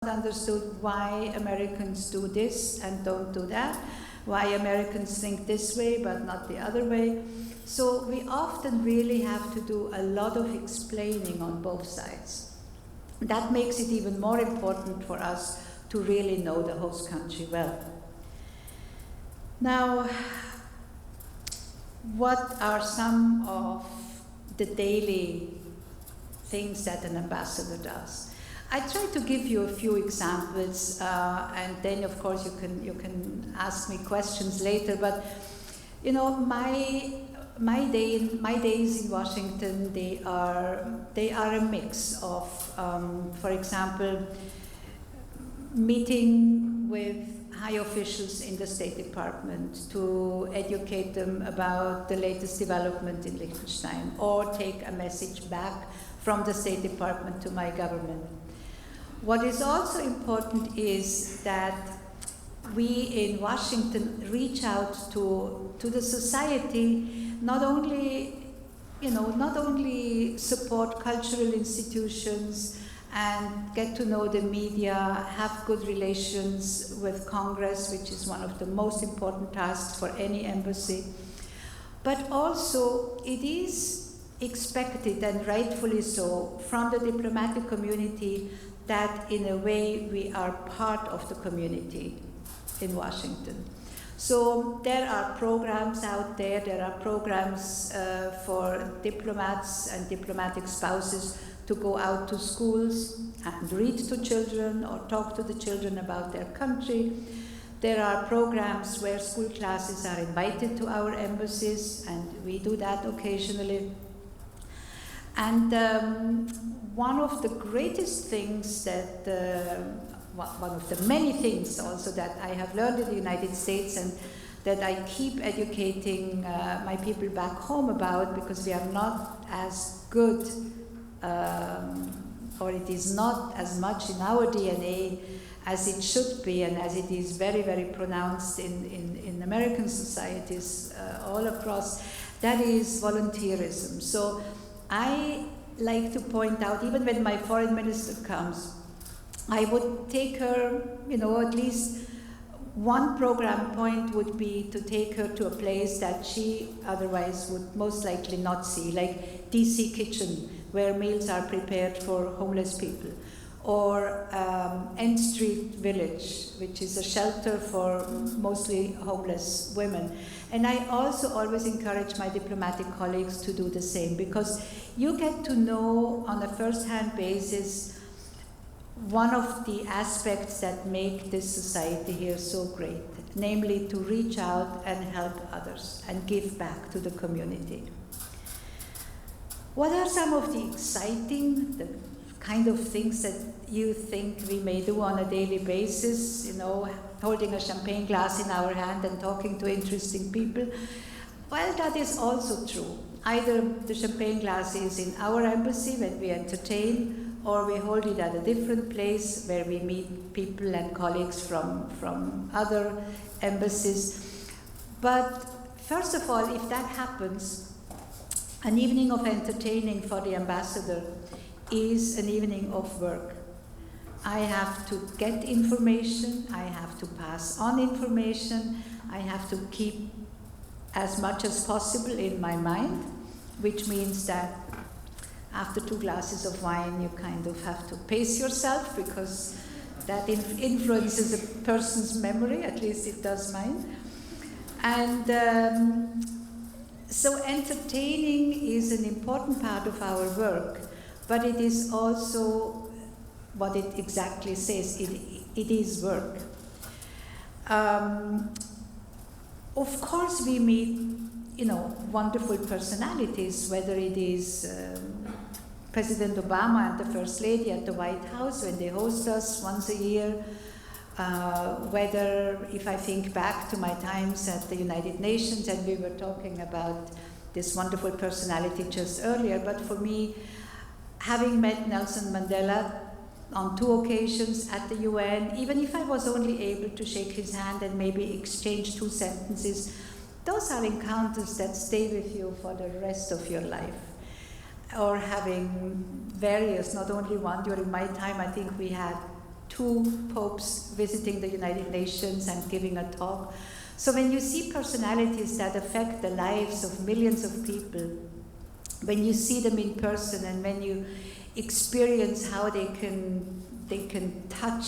understood why Americans do this and don't do that, why Americans think this way but not the other way. So we often really have to do a lot of explaining on both sides. That makes it even more important for us to really know the host country well. Now, what are some of the daily things that an ambassador does? I try to give you a few examples, and then of course you can ask me questions later. But you know, my days in Washington, they are a mix of, for example, meeting with high officials in the State Department to educate them about the latest development in Liechtenstein, or take a message back from the State Department to my government. What is also important is that we in Washington reach out to the society, not only support cultural institutions and get to know the media, have good relations with Congress, which is one of the most important tasks for any embassy, but also it is expected, and rightfully so, from the diplomatic community that in a way we are part of the community in Washington. So there are programs out there, are programs for diplomats and diplomatic spouses to go out to schools and read to children or talk to the children about their country. There are programs where school classes are invited to our embassies, and we do that occasionally. And one of the greatest things that, one of the many things also that I have learned in the United States and that I keep educating my people back home about, because we are not as good, or it is not as much in our DNA as it should be, and as it is very, very pronounced in American societies all across, that is volunteerism. So I like to point out, even when my foreign minister comes, I would take her, at least one program point would be to take her to a place that she otherwise would most likely not see, like DC Kitchen, where meals are prepared for homeless people, or End Street Village, which is a shelter for mostly homeless women. And I also always encourage my diplomatic colleagues to do the same, because you get to know on a first-hand basis one of the aspects that make this society here so great, namely to reach out and help others and give back to the community. What are some of the exciting, the kind of things that you think we may do on a daily basis, holding a champagne glass in our hand and talking to interesting people? Well, that is also true. Either the champagne glass is in our embassy when we entertain, or we hold it at a different place where we meet people and colleagues from other embassies. But first of all, if that happens, an evening of entertaining for the ambassador is an evening of work. I have to get information, I have to pass on information, I have to keep as much as possible in my mind, which means that after 2 glasses of wine, you kind of have to pace yourself, because that influences a person's memory, at least it does mine. And so entertaining is an important part of our work, but it is also what it exactly says, it is work. Of course we meet, wonderful personalities, whether it is President Obama and the First Lady at the White House when they host us once a year, whether, if I think back to my times at the United Nations, and we were talking about this wonderful personality just earlier, but for me, having met Nelson Mandela on 2 occasions at the UN, even if I was only able to shake his hand and maybe exchange 2 sentences, those are encounters that stay with you for the rest of your life. Or having various, not only one, during my time I think we had 2 popes visiting the United Nations and giving a talk. So when you see personalities that affect the lives of millions of people, when you see them in person and when you experience how they can touch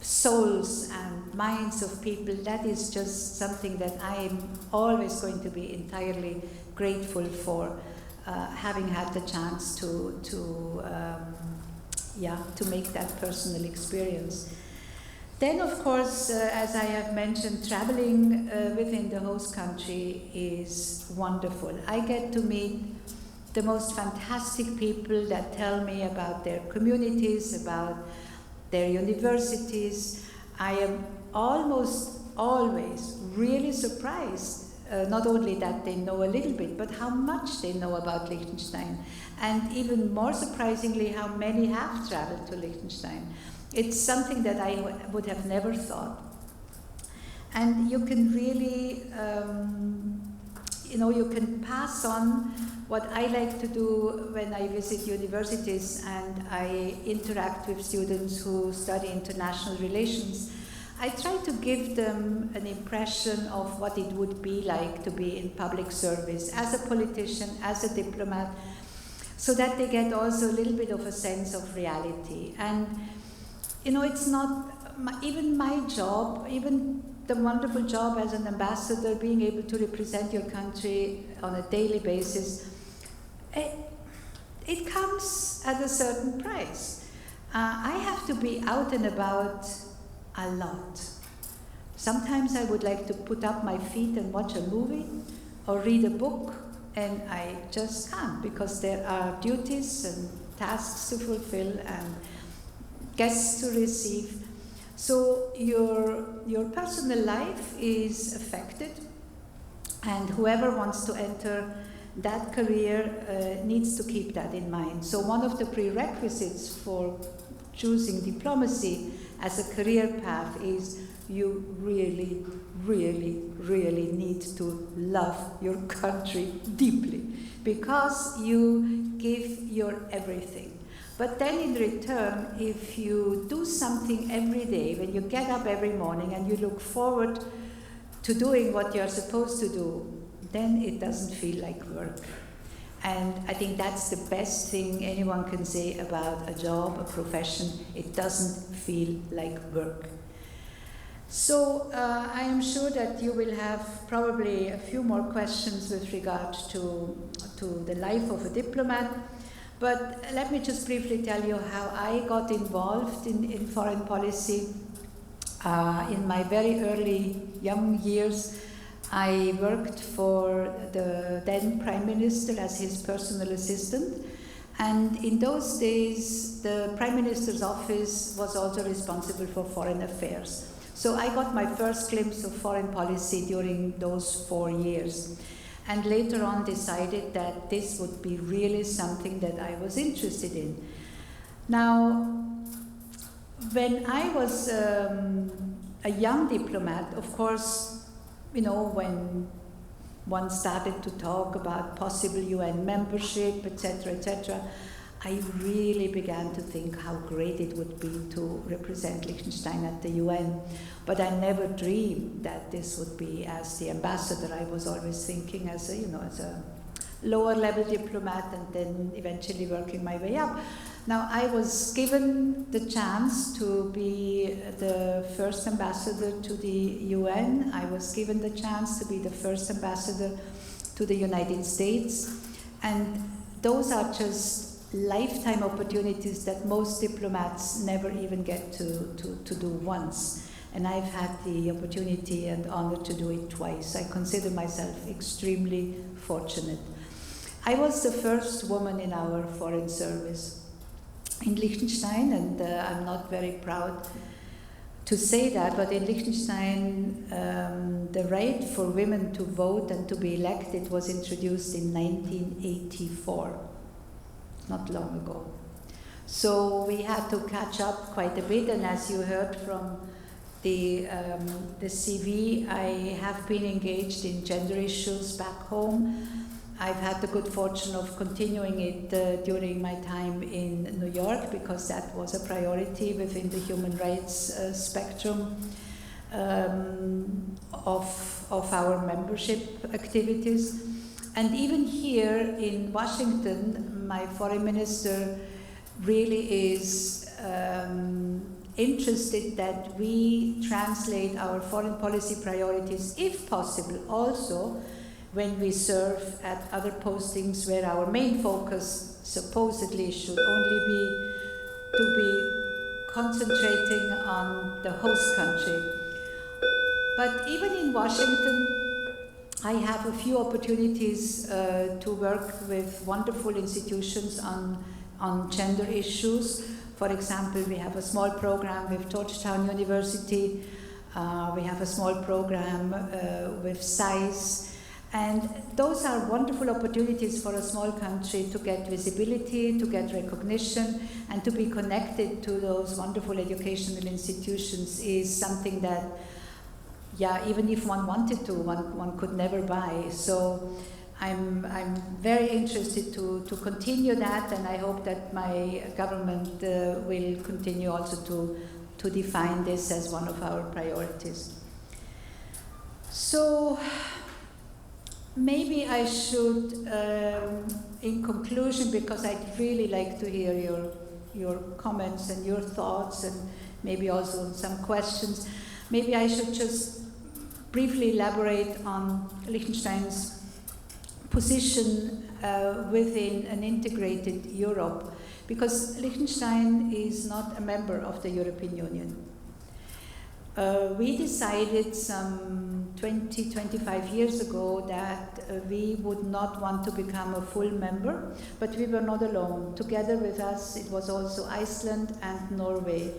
souls and minds of people, that is just something that I am always going to be entirely grateful for, having had the chance to make that personal experience. Then, of course, as I have mentioned, traveling within the host country is wonderful. I get to meet the most fantastic people that tell me about their communities, about their universities. I am almost always really surprised, not only that they know a little bit, but how much they know about Liechtenstein. And even more surprisingly, how many have traveled to Liechtenstein. It's something that I would have never thought. And you can really, you can pass on what I like to do when I visit universities and I interact with students who study international relations. I try to give them an impression of what it would be like to be in public service as a politician, as a diplomat, so that they get also a little bit of a sense of reality. And it's not even my job, even the wonderful job as an ambassador, being able to represent your country on a daily basis, it comes at a certain price. I have to be out and about a lot. Sometimes I would like to put up my feet and watch a movie or read a book, and I just can't because there are duties and tasks to fulfill and guests to receive. So your personal life is affected, and whoever wants to enter that career needs to keep that in mind. So one of the prerequisites for choosing diplomacy as a career path is you really, really, really need to love your country deeply, because you give your everything. But then in return, if you do something every day, when you get up every morning and you look forward to doing what you're supposed to do, then it doesn't feel like work. And I think that's the best thing anyone can say about a job, a profession. It doesn't feel like work. So I am sure that you will have probably a few more questions with regard to the life of a diplomat. But let me just briefly tell you how I got involved in foreign policy. In my very early young years, I worked for the then Prime Minister as his personal assistant. And in those days, the Prime Minister's office was also responsible for foreign affairs. So I got my first glimpse of foreign policy during those 4 years. And later on decided that this would be really something that I was interested in. Now, when I was a young diplomat, of course, when one started to talk about possible UN membership, etc., I really began to think how great it would be to represent Liechtenstein at the UN. But I never dreamed that this would be as the ambassador. I was always thinking as a lower level diplomat and then eventually working my way up. Now, I was given the chance to be the first ambassador to the UN. I was given the chance to be the first ambassador to the United States. And those are just lifetime opportunities that most diplomats never even get to do once. And I've had the opportunity and honor to do it twice. I consider myself extremely fortunate. I was the first woman in our foreign service in Liechtenstein, and I'm not very proud to say that, but in Liechtenstein, the right for women to vote and to be elected was introduced in 1984, not long ago. So we had to catch up quite a bit, and as you heard from the CV, I have been engaged in gender issues back home. I've had the good fortune of continuing it during my time in New York, because that was a priority within the human rights spectrum of our membership activities. And even here in Washington, my foreign minister really is interested that we translate our foreign policy priorities, if possible, also when we serve at other postings where our main focus supposedly should only be to be concentrating on the host country. But even in Washington, I have a few opportunities to work with wonderful institutions on gender issues. For example, we have a small program with Georgetown University. We have a small program with SAIS. And those are wonderful opportunities for a small country to get visibility, to get recognition, and to be connected to those wonderful educational institutions is something that, yeah, even if one wanted to, one could never buy. So I'm very interested to continue that, and I hope that my government will continue also to define this as one of our priorities. So maybe I should, in conclusion, because I'd really like to hear your comments and your thoughts, and maybe also some questions, maybe I should just briefly elaborate on Liechtenstein's position within an integrated Europe, because Liechtenstein is not a member of the European Union. We decided some 20-25 years ago that we would not want to become a full member, but we were not alone. Together with us, it was also Iceland and Norway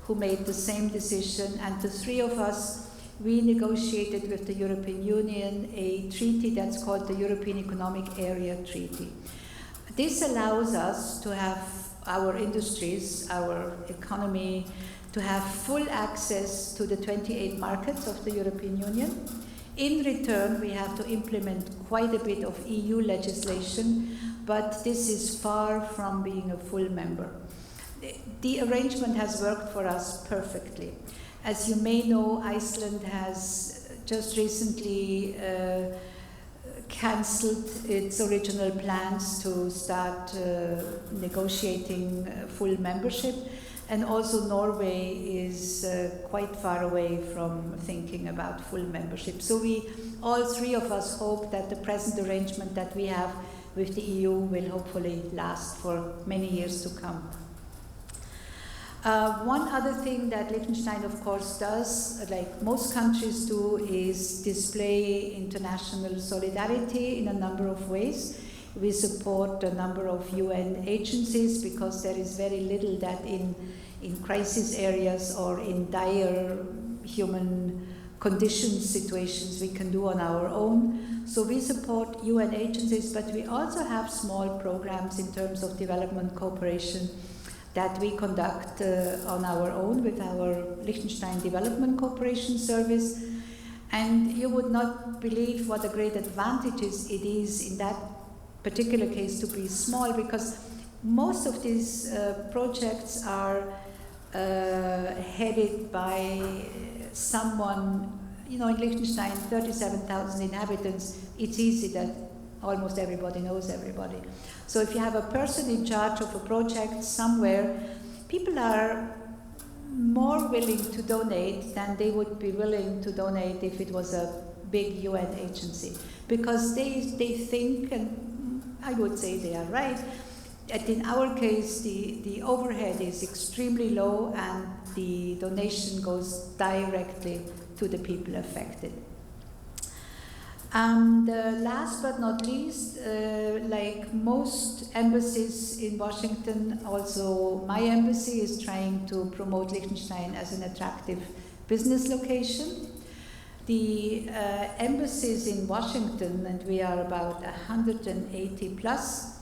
who made the same decision, and the three of us, we negotiated with the European Union a treaty that's called the European Economic Area Treaty. This allows us to have our industries, our economy, to have full access to the 28 markets of the European Union. In return, we have to implement quite a bit of EU legislation, but this is far from being a full member. The arrangement has worked for us perfectly. As you may know, Iceland has just recently cancelled its original plans to start negotiating full membership. And also Norway is quite far away from thinking about full membership. So all three of us hope that the present arrangement that we have with the EU will hopefully last for many years to come. One other thing that Liechtenstein, of course, does, like most countries do, is display international solidarity in a number of ways. We support a number of UN agencies because there is very little that in crisis areas or in dire human conditions situations we can do on our own. So we support UN agencies, but we also have small programs in terms of development cooperation that we conduct on our own with our Liechtenstein Development Cooperation Service. And you would not believe what a great advantage it is in that particular case to be small, because most of these projects are headed by someone, in Liechtenstein, 37,000 inhabitants, it's easy that almost everybody knows everybody. So if you have a person in charge of a project somewhere, people are more willing to donate than they would be willing to donate if it was a big UN agency, because they think, and I would say they are right, that in our case the overhead is extremely low and the donation goes directly to the people affected. And last but not least, like most embassies in Washington, also my embassy is trying to promote Liechtenstein as an attractive business location. The embassies in Washington, and we are about 180 plus,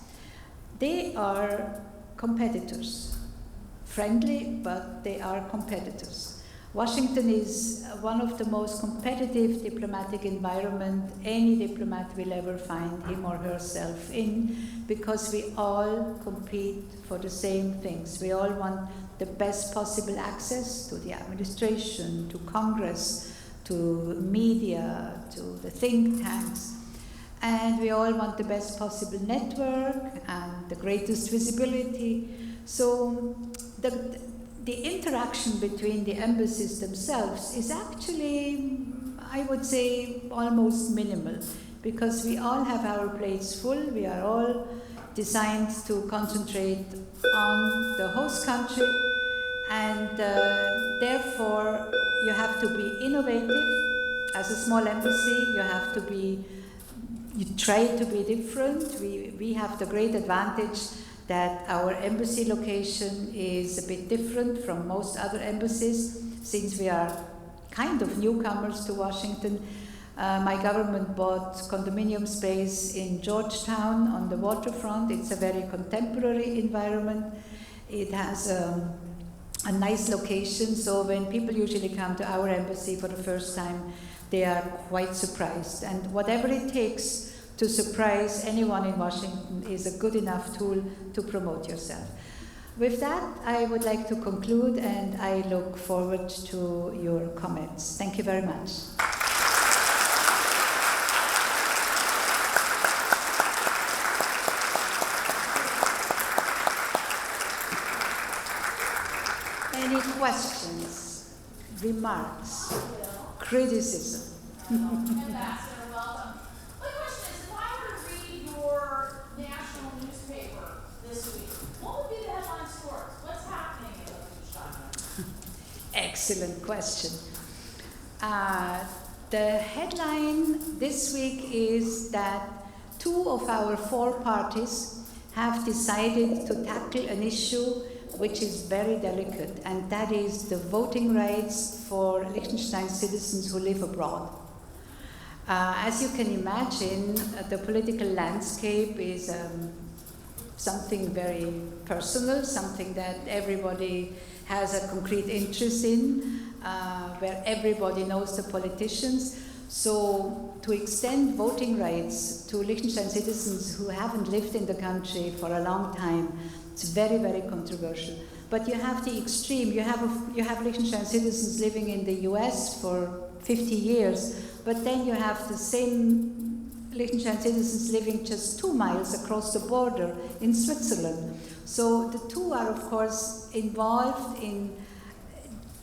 they are competitors. Friendly, but they are competitors. Washington is one of the most competitive diplomatic environment any diplomat will ever find him or herself in, because we all compete for the same things. We all want the best possible access to the administration, to Congress, to media, to the think tanks. And we all want the best possible network and the greatest visibility. So the interaction between the embassies themselves is actually, I would say, almost minimal, because we all have our plates full. We are all designed to concentrate on the host country, and therefore you have to be innovative. As a small embassy, you try to be different. We have the great advantage that our embassy location is a bit different from most other embassies, since we are kind of newcomers to Washington. My government bought condominium space in Georgetown on the waterfront. It's a very contemporary environment. It has a nice location, so when people usually come to our embassy for the first time, they are quite surprised. And whatever it takes to surprise anyone in Washington is a good enough tool to promote yourself. With that, I would like to conclude, and I look forward to your comments. Thank you very much. Any questions, remarks, criticism? Ambassador, welcome. My question is, if I were to read your national newspaper this week, what would be the headline stories? What's happening in Liechtenstein? Excellent question. The headline this week is that 2 of our 4 parties have decided to tackle an issue which is very delicate, and that is the voting rights for Liechtenstein citizens who live abroad. As you can imagine, the political landscape is something very personal, something that everybody has a concrete interest in, where everybody knows the politicians. So to extend voting rights to Liechtenstein citizens who haven't lived in the country for a long time, it's very, very controversial. But you have the extreme. You have Liechtenstein citizens living in the US for 50 years, but then you have the same Liechtenstein citizens living just 2 miles across the border in Switzerland. So the 2 are, of course, involved in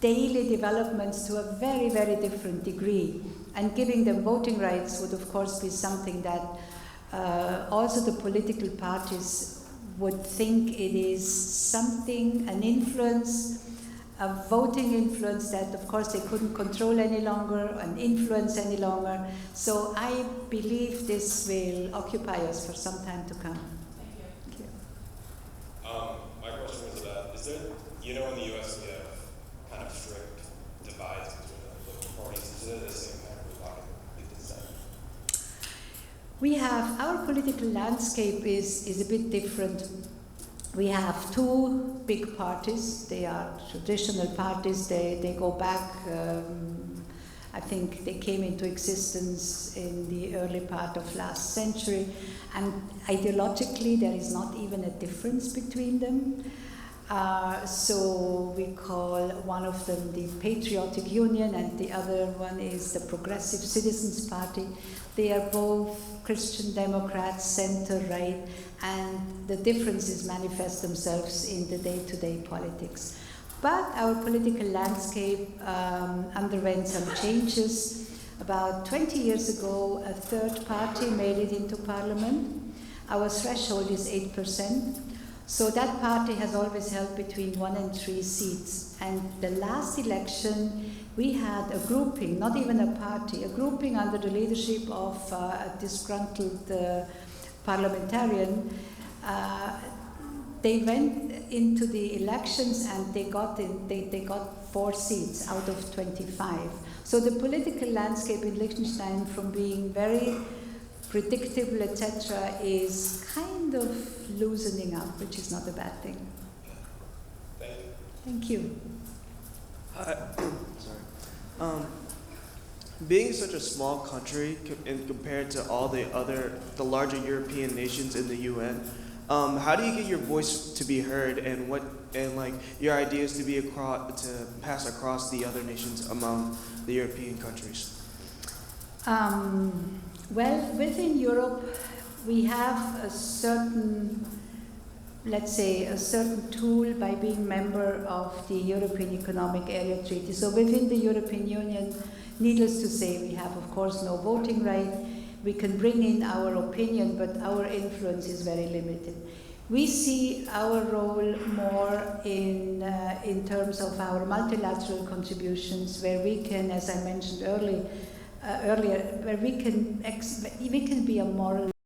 daily developments to a very, very different degree. And giving them voting rights would, of course, be something that also the political parties would think it is something, an influence, a voting influence that, of course, they couldn't control any longer and influence any longer. So I believe this will occupy us for some time to come. Thank you. My question was about, is there, in the US we have kind of strict divides between the political parties. Is it the same kind of We have, our political landscape is a bit different. We have 2 big parties. They are traditional parties. They go back, I think they came into existence in the early part of last century. And ideologically, there is not even a difference between them. So we call one of them the Patriotic Union, and the other one is the Progressive Citizens Party. They are both Christian Democrats, center-right, and the differences manifest themselves in the day-to-day politics. But our political landscape underwent some changes. About 20 years ago, a 3rd party made it into parliament. Our threshold is 8%. So that party has always held between 1 and 3 seats. And the last election, we had a grouping, not even a party, a grouping under the leadership of a disgruntled parliamentarian. They went into the elections and they got 4 seats out of 25. So the political landscape in Liechtenstein, from being very predictable, etc., is kind of loosening up, which is not a bad thing. Thank you. Thank you. Sorry. Being such a small country and compared to all the larger European nations in the UN, how do you get your voice to be heard, and like your ideas to pass across the other nations among the European countries? Well, within Europe, we have a certain, let's say, a certain tool by being member of the European Economic Area Treaty. So within the European Union, needless to say, we have, of course, no voting right. We can bring in our opinion, but our influence is very limited. We see our role more in terms of our multilateral contributions, where we can, as I mentioned earlier, where we can be a moral